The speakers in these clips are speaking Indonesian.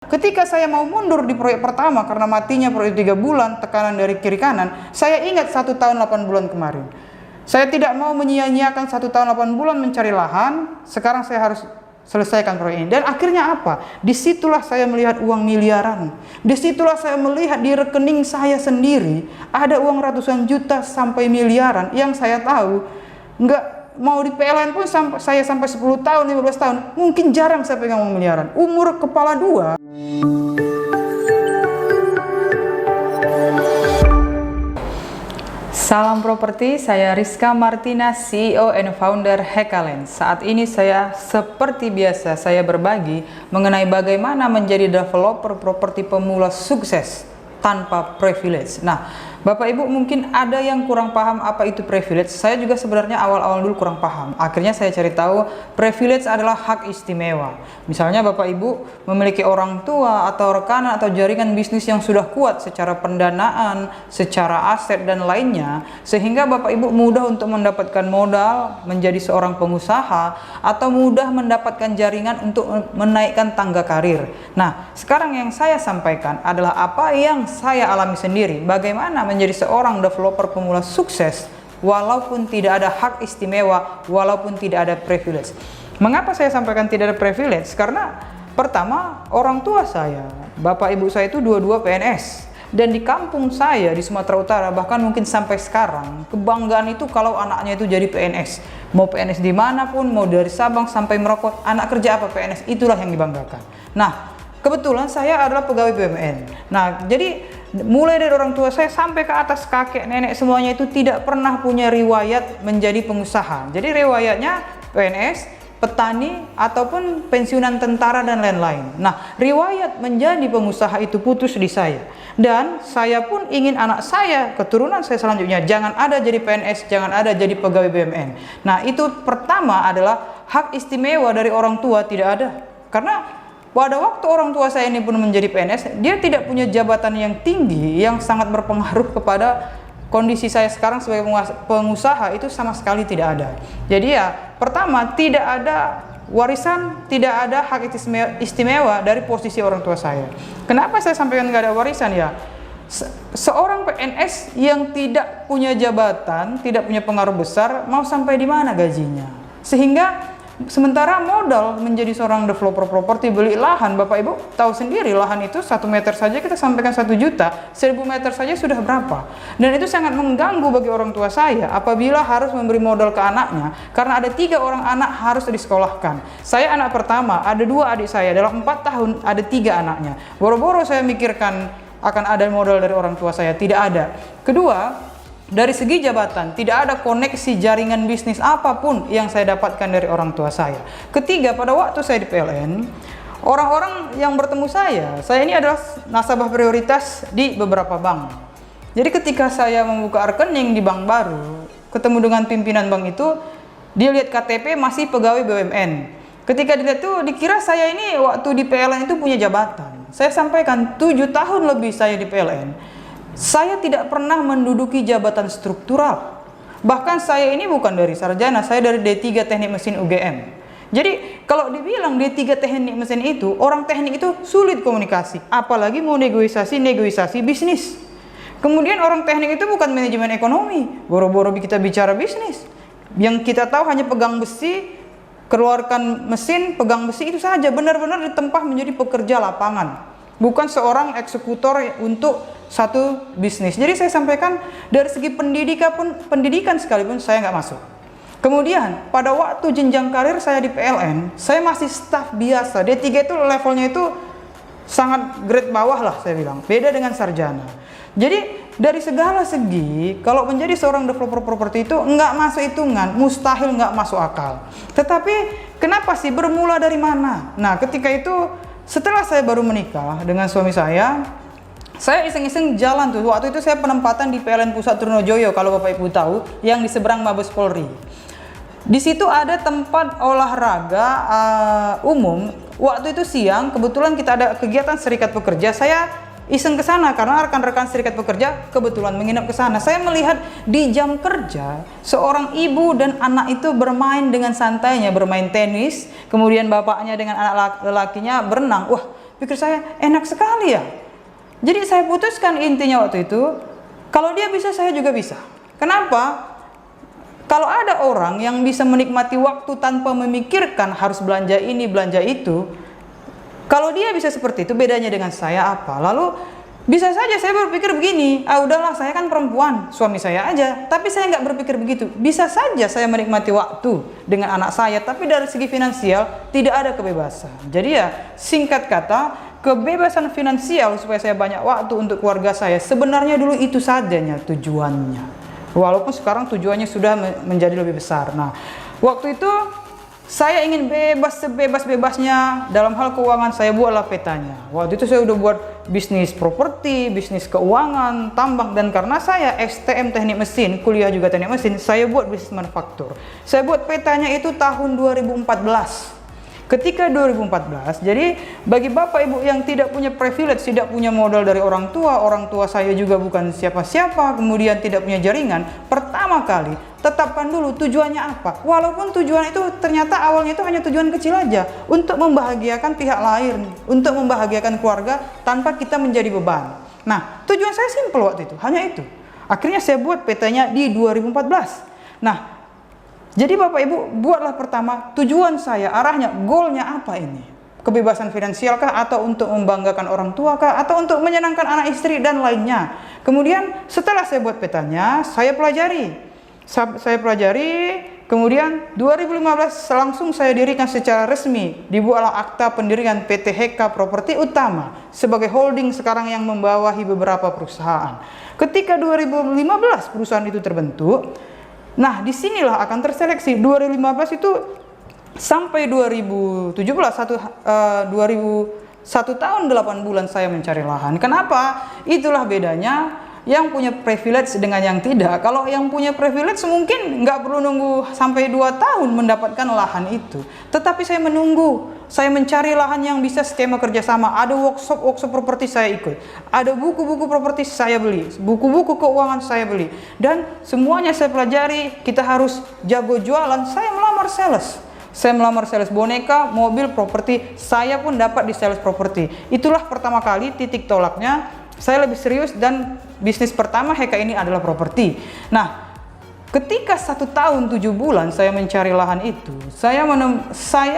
Ketika saya mau mundur di proyek pertama karena matinya proyek 3 bulan, tekanan dari kiri kanan, saya ingat 1 tahun 8 bulan kemarin. Saya tidak mau menyia-nyiakan 1 tahun 8 bulan mencari lahan. Sekarang saya harus selesaikan proyek ini. Dan akhirnya apa? Disitulah saya melihat uang miliaran. Disitulah saya melihat di rekening saya sendiri ada uang ratusan juta sampai miliaran yang saya tahu nggak mau di PLN pun saya sampai 10 tahun, 15 tahun, mungkin jarang saya pegang uang miliaran. Umur kepala 2. Salam properti, saya Rizka Martina, CEO and Founder Hekaland. Saat ini saya seperti biasa saya berbagi mengenai bagaimana menjadi developer properti pemula sukses tanpa privilege. Nah, Bapak Ibu mungkin ada yang kurang paham apa itu privilege. Saya juga sebenarnya awal-awal dulu kurang paham. Akhirnya saya cari tahu privilege adalah hak istimewa. Misalnya Bapak Ibu memiliki orang tua atau rekanan atau jaringan bisnis yang sudah kuat secara pendanaan, secara aset dan lainnya, sehingga Bapak Ibu mudah untuk mendapatkan modal menjadi seorang pengusaha atau mudah mendapatkan jaringan untuk menaikkan tangga karir. Nah, sekarang yang saya sampaikan adalah apa yang saya alami sendiri, bagaimana menjadi seorang developer pemula sukses walaupun tidak ada hak istimewa, walaupun tidak ada privilege. Mengapa saya sampaikan tidak ada privilege? Karena pertama, orang tua saya, bapak ibu saya itu dua-dua PNS, dan di kampung saya di Sumatera Utara, bahkan mungkin sampai sekarang, kebanggaan itu kalau anaknya itu jadi PNS. Mau PNS dimanapun, mau dari Sabang sampai Merauke, anak kerja apa PNS, itulah yang dibanggakan. Nah, kebetulan saya adalah pegawai BUMN. Nah, jadi mulai dari orang tua saya sampai ke atas kakek nenek semuanya itu tidak pernah punya riwayat menjadi pengusaha. Jadi riwayatnya PNS, petani, ataupun pensiunan tentara dan lain-lain. Nah, riwayat menjadi pengusaha itu putus di saya. Dan saya pun ingin anak saya, keturunan saya selanjutnya, jangan ada jadi PNS, jangan ada jadi pegawai BUMN. Nah, itu pertama adalah hak istimewa dari orang tua tidak ada. Karena pada waktu orang tua saya ini pun menjadi PNS, dia tidak punya jabatan yang tinggi yang sangat berpengaruh kepada kondisi saya sekarang sebagai pengusaha, itu sama sekali tidak ada. Jadi ya, pertama, tidak ada warisan, tidak ada hak istimewa dari posisi orang tua saya. Kenapa saya sampaikan nggak ada warisan ya? Seorang PNS yang tidak punya jabatan, tidak punya pengaruh besar, mau sampai di mana gajinya? Sehingga sementara modal menjadi seorang developer properti, beli lahan, Bapak Ibu tahu sendiri lahan itu 1 meter saja kita sampaikan 1 juta, 1000 meter saja sudah berapa. Dan itu sangat mengganggu bagi orang tua saya apabila harus memberi modal ke anaknya, karena ada 3 orang anak harus disekolahkan. Saya anak pertama, ada 2 adik saya, dalam 4 tahun ada 3 anaknya. Boro-boro saya mikirkan akan ada modal dari orang tua saya, tidak ada. Kedua, dari segi jabatan, tidak ada koneksi jaringan bisnis apapun yang saya dapatkan dari orang tua saya. Ketiga, pada waktu saya di PLN, orang-orang yang bertemu saya ini adalah nasabah prioritas di beberapa bank. Jadi ketika saya membuka rekening di bank baru, ketemu dengan pimpinan bank itu, dia lihat KTP masih pegawai BUMN. Ketika dilihat itu, dikira saya ini waktu di PLN itu punya jabatan. Saya sampaikan 7 tahun lebih saya di PLN. Saya tidak pernah menduduki jabatan struktural. Bahkan saya ini bukan dari sarjana, saya dari D3 Teknik Mesin UGM. Jadi kalau dibilang D3 Teknik Mesin itu, orang teknik itu sulit komunikasi, apalagi mau negosiasi bisnis. Kemudian orang teknik itu bukan manajemen ekonomi, boro-boro kita bicara bisnis. Yang kita tahu hanya pegang besi, keluarkan mesin, pegang besi, itu saja. Benar-benar ditempah menjadi pekerja lapangan, bukan seorang eksekutor untuk satu bisnis. Jadi saya sampaikan dari segi pendidikan sekalipun saya nggak masuk. Kemudian pada waktu jenjang karir saya di PLN, saya masih staf biasa. D3 itu levelnya itu sangat grade bawah lah saya bilang, beda dengan sarjana. Jadi dari segala segi, kalau menjadi seorang developer properti itu nggak masuk hitungan, mustahil, nggak masuk akal. Tetapi kenapa sih, bermula dari mana? Nah, ketika itu setelah saya baru menikah dengan suami saya iseng-iseng jalan tuh. Waktu itu saya penempatan di PLN Pusat Trunojoyo, kalau Bapak Ibu tahu, yang di seberang Mabes Polri. Di situ ada tempat olahraga umum. Waktu itu siang, kebetulan kita ada kegiatan serikat pekerja. Saya iseng ke sana karena rekan-rekan serikat pekerja kebetulan menginap ke sana. Saya melihat di jam kerja seorang ibu dan anak itu bermain dengan santainya, bermain tenis. Kemudian bapaknya dengan anak lelakinya berenang. Wah, pikir saya enak sekali ya. Jadi saya putuskan intinya waktu itu, kalau dia bisa saya juga bisa. Kenapa? Kalau ada orang yang bisa menikmati waktu tanpa memikirkan harus belanja ini, belanja itu, kalau dia bisa seperti itu, bedanya dengan saya apa? Lalu bisa saja saya berpikir begini, udahlah saya kan perempuan, suami saya aja. Tapi saya nggak berpikir begitu. Bisa saja saya menikmati waktu dengan anak saya, tapi dari segi finansial tidak ada kebebasan. Jadi ya singkat kata, kebebasan finansial supaya saya banyak waktu untuk keluarga saya, sebenarnya dulu itu sajanya tujuannya. Walaupun sekarang tujuannya sudah menjadi lebih besar. Nah, waktu itu saya ingin bebas sebebas-bebasnya dalam hal keuangan. Saya buatlah petanya. Waktu itu saya udah buat bisnis properti, bisnis keuangan, tambang, dan karena saya STM teknik mesin, kuliah juga teknik mesin, saya buat bisnis manufaktur. Saya buat petanya itu tahun 2014. Ketika 2014, jadi bagi bapak ibu yang tidak punya privilege, tidak punya modal dari orang tua saya juga bukan siapa-siapa, kemudian tidak punya jaringan, pertama kali tetapkan dulu tujuannya apa. Walaupun tujuan itu ternyata awalnya itu hanya tujuan kecil aja, untuk membahagiakan pihak lain, untuk membahagiakan keluarga tanpa kita menjadi beban. Nah, tujuan saya simpel waktu itu, hanya itu. Akhirnya saya buat petanya di 2014. Nah, jadi Bapak Ibu, buatlah pertama tujuan saya, arahnya, goalnya apa ini? Kebebasan finansial kah, atau untuk membanggakan orang tua kah, atau untuk menyenangkan anak istri dan lainnya. Kemudian setelah saya buat petanya, saya pelajari. Kemudian 2015 langsung saya dirikan secara resmi. Dibuatlah akta pendirian PT Heka Properti Utama sebagai holding sekarang yang membawahi beberapa perusahaan. Ketika 2015 perusahaan itu terbentuk, nah, disinilah akan terseleksi. 2015 itu sampai 2017, satu tahun 8 bulan saya mencari lahan. Kenapa? Itulah bedanya yang punya privilege dengan yang tidak. Kalau yang punya privilege mungkin nggak perlu nunggu sampai 2 tahun mendapatkan lahan itu. Tetapi saya menunggu, saya mencari lahan yang bisa skema kerjasama. Ada workshop properti saya ikut, ada buku-buku properti saya beli, buku-buku keuangan saya beli, dan semuanya saya pelajari. Kita harus jago jualan. Saya melamar sales boneka, mobil, properti. Saya pun dapat di sales properti. Itulah pertama kali titik tolaknya. Saya lebih serius dan bisnis pertama Heka ini adalah properti. Nah, ketika 1 tahun 7 bulan saya mencari lahan itu, saya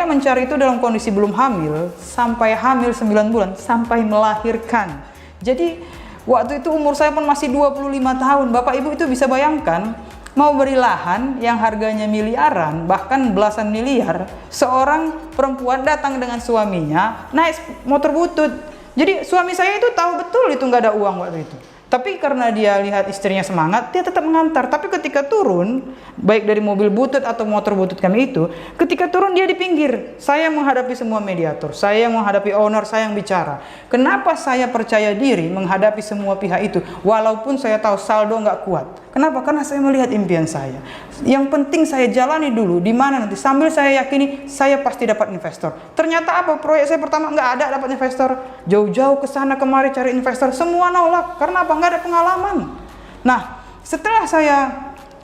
mencari itu dalam kondisi belum hamil, sampai hamil 9 bulan, sampai melahirkan. Jadi waktu itu umur saya pun masih 25 tahun. Bapak Ibu itu bisa bayangkan, mau beli lahan yang harganya miliaran, bahkan belasan miliar, seorang perempuan datang dengan suaminya naik motor butut. Jadi suami saya itu tahu betul itu nggak ada uang waktu itu. Tapi karena dia lihat istrinya semangat, dia tetap mengantar. Tapi ketika turun, baik dari mobil butut atau motor butut kami itu, ketika turun dia di pinggir. Saya menghadapi semua mediator, saya yang menghadapi owner, saya yang bicara. Kenapa saya percaya diri menghadapi semua pihak itu, walaupun saya tahu saldo nggak kuat? Kenapa? Karena saya melihat impian saya. Yang penting saya jalani dulu, di mana nanti sambil saya yakini saya pasti dapat investor. Ternyata apa? Proyek saya pertama nggak ada dapat investor. Jauh-jauh ke sana kemari cari investor, semua nolak. Karena apa? Nggak ada pengalaman. Nah, setelah saya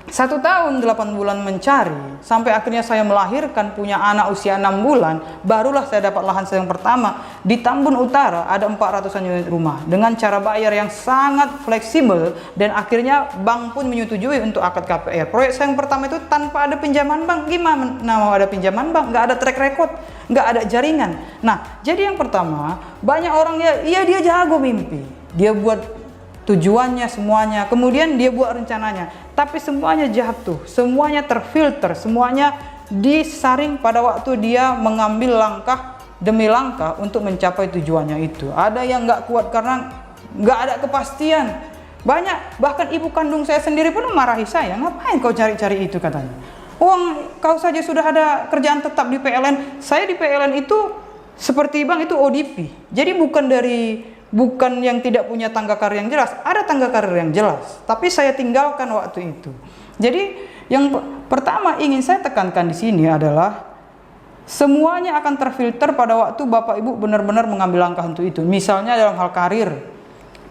1 tahun 8 bulan mencari, sampai akhirnya saya melahirkan, punya anak usia 6 bulan, barulah saya dapat lahan saya yang pertama di Tambun Utara. Ada 400-an unit rumah dengan cara bayar yang sangat fleksibel, dan akhirnya bank pun menyetujui untuk akad KPR. Proyek saya yang pertama itu tanpa ada pinjaman bank. Gimana mau ada pinjaman bank? Nggak ada track record, nggak ada jaringan. Nah, jadi yang pertama, banyak orang dia jago mimpi, dia buat tujuannya semuanya, kemudian dia buat rencananya, tapi semuanya jatuh, semuanya terfilter, semuanya disaring pada waktu dia mengambil langkah demi langkah untuk mencapai tujuannya itu. Ada yang nggak kuat karena nggak ada kepastian. Banyak, bahkan ibu kandung saya sendiri pun memarahi saya, ngapain kau cari-cari itu, katanya. Uang kau saja sudah ada kerjaan tetap di PLN. Saya di PLN itu seperti bank itu ODP, jadi bukan yang tidak punya tangga karir yang jelas, ada tangga karir yang jelas, tapi saya tinggalkan waktu itu. Jadi yang pertama ingin saya tekankan di sini adalah semuanya akan terfilter pada waktu Bapak Ibu benar-benar mengambil langkah untuk itu. Misalnya dalam hal karir,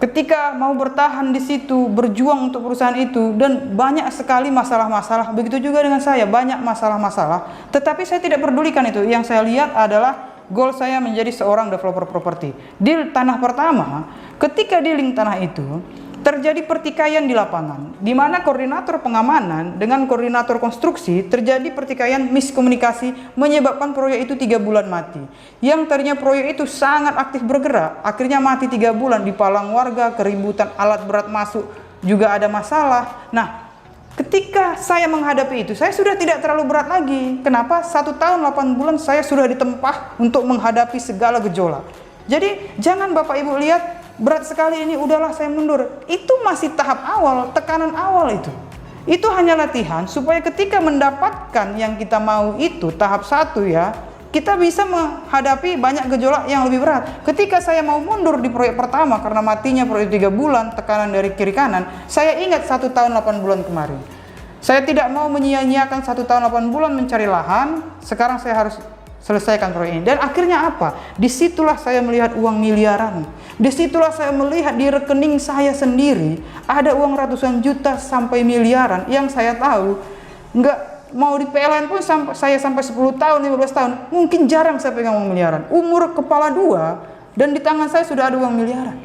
ketika mau bertahan di situ, berjuang untuk perusahaan itu, dan banyak sekali masalah-masalah. Begitu juga dengan saya, banyak masalah-masalah, tetapi saya tidak pedulikan itu. Yang saya lihat adalah goal saya menjadi seorang developer properti. Deal tanah pertama, ketika dealing tanah itu, terjadi pertikaian di lapangan, di mana koordinator pengamanan dengan koordinator konstruksi terjadi pertikaian miskomunikasi menyebabkan proyek itu 3 bulan mati. Yang tadinya proyek itu sangat aktif bergerak, akhirnya mati 3 bulan, dipalang warga, keributan, alat berat masuk, juga ada masalah. Nah, ketika saya menghadapi itu, saya sudah tidak terlalu berat lagi. Kenapa? 1 tahun 8 bulan saya sudah ditempah untuk menghadapi segala gejolak. Jadi jangan Bapak Ibu lihat berat sekali ini, udahlah saya mundur. Itu masih tahap awal, tekanan awal itu. Itu hanya latihan supaya ketika mendapatkan yang kita mau itu, tahap 1 ya, kita bisa menghadapi banyak gejolak yang lebih berat. Ketika saya mau mundur di proyek pertama karena matinya proyek 3 bulan, tekanan dari kiri kanan, saya ingat 1 tahun 8 bulan kemarin. Saya tidak mau menyia-nyiakan 1 tahun 8 bulan mencari lahan, sekarang saya harus selesaikan proyek ini. Dan akhirnya apa? Disitulah saya melihat uang miliaran. Disitulah saya melihat di rekening saya sendiri ada uang ratusan juta sampai miliaran yang saya tahu nggak mau di PLN pun saya sampai 10 tahun, 15 tahun, mungkin jarang saya pegang uang miliaran. Umur kepala 2 dan di tangan saya sudah ada uang miliaran.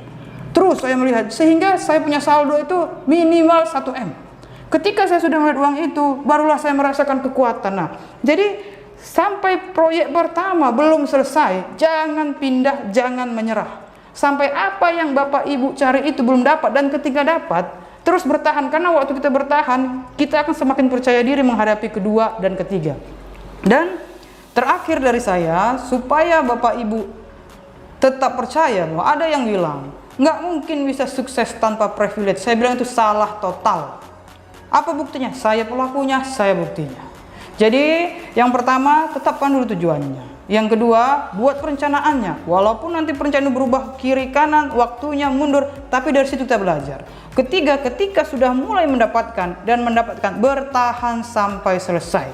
Terus saya melihat, sehingga saya punya saldo itu minimal 1 M. Ketika saya sudah melihat uang itu, barulah saya merasakan kekuatan. Nah, jadi sampai proyek pertama belum selesai, jangan pindah, jangan menyerah. Sampai apa yang Bapak Ibu cari itu belum dapat, dan ketika dapat, terus bertahan. Karena waktu kita bertahan, kita akan semakin percaya diri menghadapi kedua dan ketiga. Dan terakhir dari saya, supaya Bapak Ibu tetap percaya bahwa ada yang bilang, nggak mungkin bisa sukses tanpa privilege. Saya bilang itu salah total. Apa buktinya? Saya pelakunya, saya buktinya. Jadi yang pertama, tetapkan dulu tujuannya. Yang kedua, buat perencanaannya. Walaupun nanti perencanaan berubah kiri kanan, waktunya mundur, tapi dari situ kita belajar. Ketiga, ketika sudah mulai mendapatkan, bertahan sampai selesai.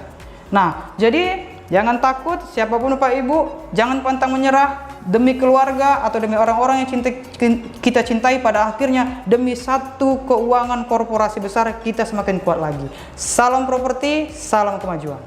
Nah, jadi jangan takut, siapapun Bapak Ibu, jangan pantang menyerah demi keluarga atau demi orang-orang yang kita cintai. Pada akhirnya demi satu keuangan korporasi besar, kita semakin kuat lagi. Salam properti, salam kemajuan.